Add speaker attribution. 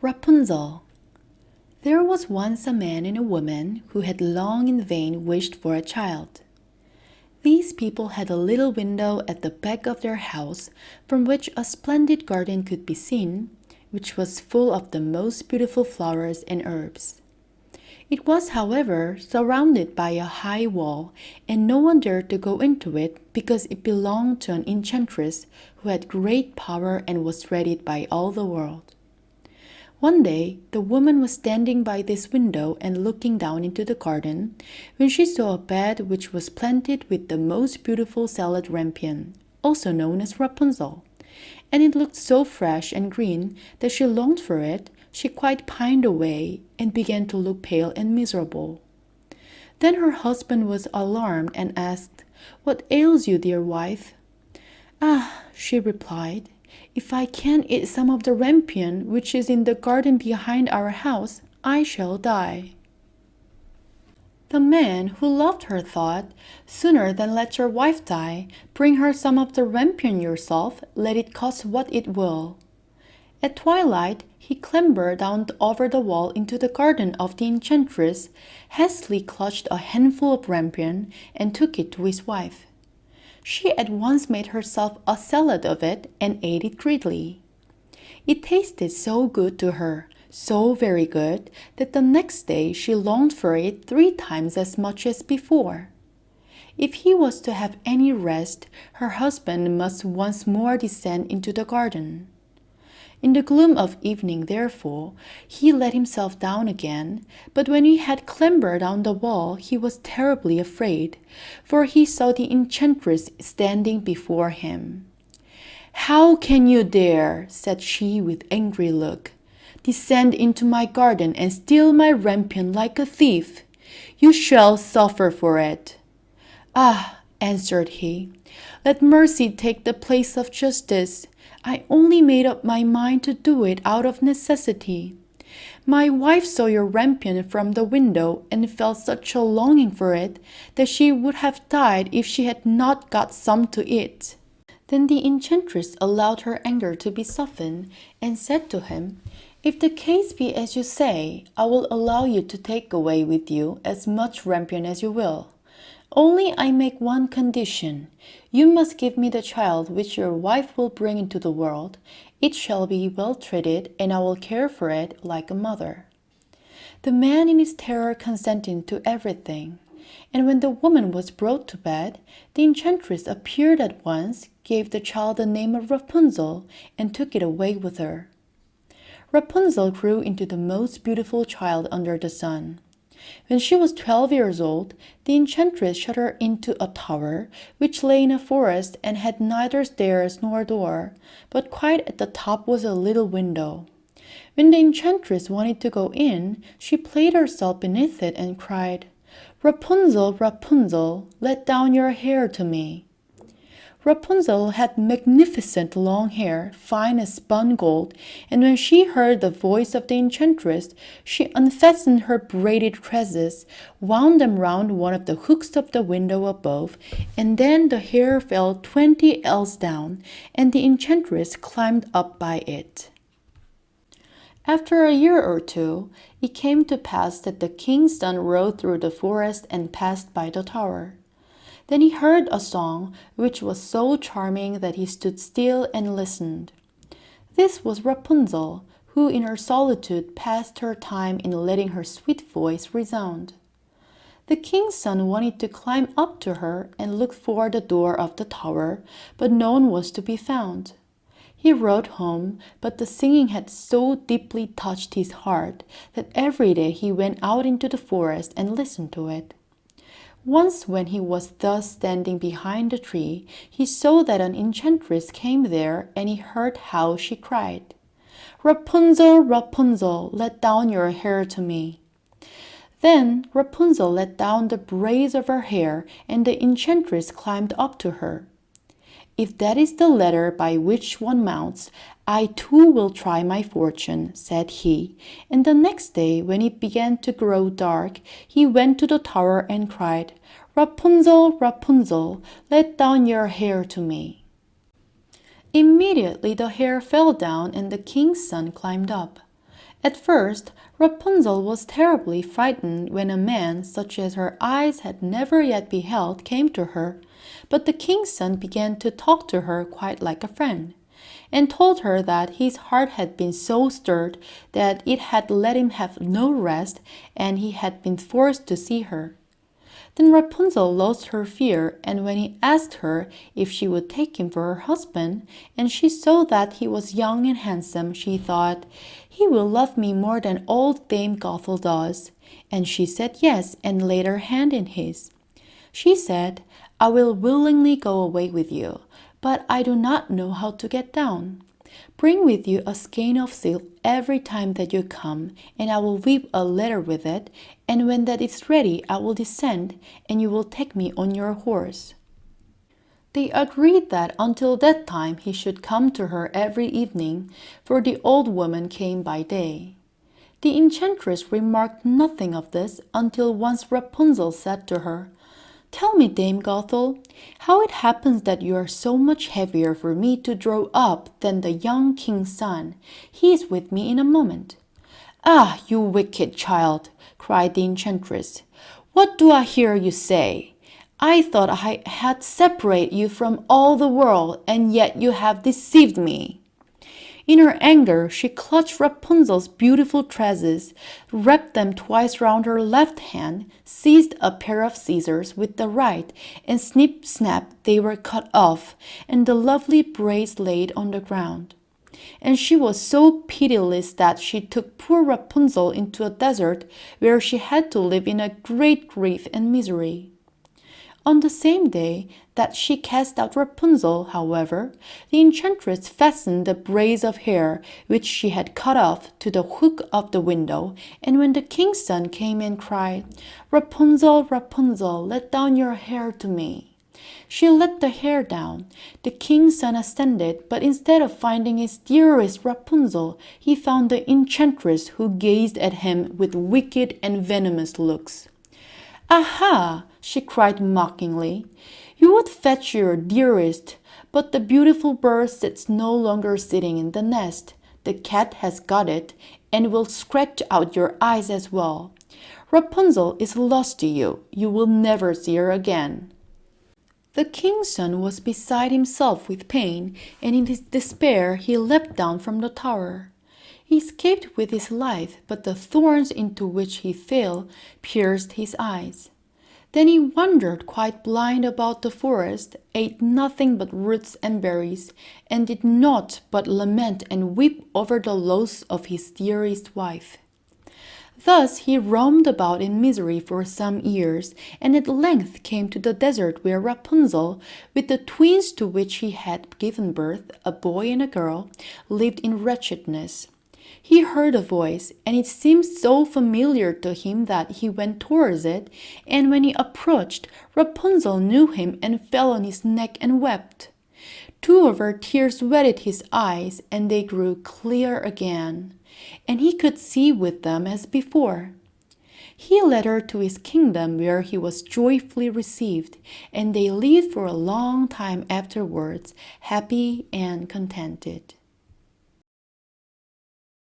Speaker 1: Rapunzel. There was once a man and a woman who had long in vain wished for a child. These people had a little window at the back of their house from which a splendid garden could be seen, which was full of the most beautiful flowers and herbs. It was, however, surrounded by a high wall, and no one dared to go into it because it belonged to an enchantress who had great power and was dreaded by all the world. One day, the woman was standing by this window and looking down into the garden when she saw a bed which was planted with the most beautiful salad rampion, also known as Rapunzel, and it looked so fresh and green that she longed for it. She quite pined away and began to look pale and miserable. Then her husband was alarmed and asked, "What ails you, dear wife?" "Ah," she replied, "if I can't eat some of the rampion which is in the garden behind our house, I shall die." The man who loved her thought, "Sooner than let your wife die, bring her some of the rampion yourself, let it cost what it will." At twilight, he clambered down over the wall into the garden of the enchantress, hastily clutched a handful of rampion, and took it to his wife. She at once made herself a salad of it and ate it greedily. It tasted so good to her, so very good, that the next day she longed for it 3 times as much as before. If he was to have any rest, her husband must once more descend into the garden. In the gloom of evening, therefore, he let himself down again, but when he had clambered down the wall, he was terribly afraid, for he saw the enchantress standing before him. "How can you dare," said she with angry look, "descend into my garden and steal my rampion like a thief? You shall suffer for it." "Ah," answered he, "let mercy take the place of justice. I only made up my mind to do it out of necessity. My wife saw your rampion from the window and felt such a longing for it that she would have died if she had not got some to eat." Then the enchantress allowed her anger to be softened and said to him, "If the case be as you say, I will allow you to take away with you as much rampion as you will. Only I make one condition. You must give me the child which your wife will bring into the world. It shall be well treated, and I will care for it like a mother." The man in his terror consented to everything. And when the woman was brought to bed, the enchantress appeared at once, gave the child the name of Rapunzel, and took it away with her. Rapunzel grew into the most beautiful child under the sun. When she was 12 years old, the enchantress shut her into a tower, which lay in a forest and had neither stairs nor door, but quite at the top was a little window. When the enchantress wanted to go in, she placed herself beneath it and cried, "Rapunzel, Rapunzel, let down your hair to me." Rapunzel had magnificent long hair, fine as spun gold, and when she heard the voice of the enchantress, she unfastened her braided tresses, wound them round one of the hooks of the window above, and then the hair fell 20 ells down, and the enchantress climbed up by it. After a year or two, it came to pass that the king's son rode through the forest and passed by the tower. Then he heard a song which was so charming that he stood still and listened. This was Rapunzel, who in her solitude passed her time in letting her sweet voice resound. The king's son wanted to climb up to her and look for the door of the tower, but no one was to be found. He rode home, but the singing had so deeply touched his heart that every day he went out into the forest and listened to it. Once when he was thus standing behind a tree, he saw that an enchantress came there, and he heard how she cried, "Rapunzel, Rapunzel, let down your hair to me." Then Rapunzel let down the braids of her hair, and the enchantress climbed up to her. "If that is the ladder by which one mounts, I too will try my fortune," said he, and the next day, when it began to grow dark, he went to the tower and cried, "Rapunzel, Rapunzel, let down your hair to me." Immediately the hair fell down and the king's son climbed up. At first, Rapunzel was terribly frightened when a man such as her eyes had never yet beheld came to her, but the king's son began to talk to her quite like a friend, and told her that his heart had been so stirred that it had let him have no rest, and he had been forced to see her. Then Rapunzel lost her fear, and when he asked her if she would take him for her husband, and she saw that he was young and handsome, she thought, "He will love me more than old Dame Gothel does." And she said yes, and laid her hand in his. She said, "I will willingly go away with you, but I do not know how to get down. Bring with you a skein of silk every time that you come, and I will weave a ladder with it, and when that is ready I will descend, and you will take me on your horse." They agreed that until that time he should come to her every evening, for the old woman came by day. The enchantress remarked nothing of this until once Rapunzel said to her, "Tell me, Dame Gothel, how it happens that you are so much heavier for me to draw up than the young king's son. He is with me in a moment." "Ah, you wicked child," cried the enchantress. "What do I hear you say? I thought I had separated you from all the world, and yet you have deceived me." In her anger, she clutched Rapunzel's beautiful tresses, wrapped them twice round her left hand, seized a pair of scissors with the right, and snip, snap, they were cut off, and the lovely braids laid on the ground. And she was so pitiless that she took poor Rapunzel into a desert where she had to live in a great grief and misery. On the same day that she cast out Rapunzel, however, the enchantress fastened the braids of hair which she had cut off to the hook of the window, and when the king's son came and cried, "Rapunzel, Rapunzel, let down your hair to me," she let the hair down. The king's son ascended, but instead of finding his dearest Rapunzel, he found the enchantress, who gazed at him with wicked and venomous looks. "Aha!" she cried mockingly. "You would fetch your dearest, but the beautiful bird sits no longer sitting in the nest. The cat has got it, and will scratch out your eyes as well. Rapunzel is lost to you. You will never see her again." The king's son was beside himself with pain, and in his despair he leapt down from the tower. He escaped with his life, but the thorns into which he fell pierced his eyes. Then he wandered quite blind about the forest, ate nothing but roots and berries, and did naught but lament and weep over the loss of his dearest wife. Thus he roamed about in misery for some years, and at length came to the desert where Rapunzel, with the twins to which he had given birth, a boy and a girl, lived in wretchedness. He heard a voice, and it seemed so familiar to him that he went towards it, and when he approached, Rapunzel knew him and fell on his neck and wept. Two of her tears wetted his eyes, and they grew clear again, and he could see with them as before. He led her to his kingdom, where he was joyfully received, and they lived for a long time afterwards, happy and contented.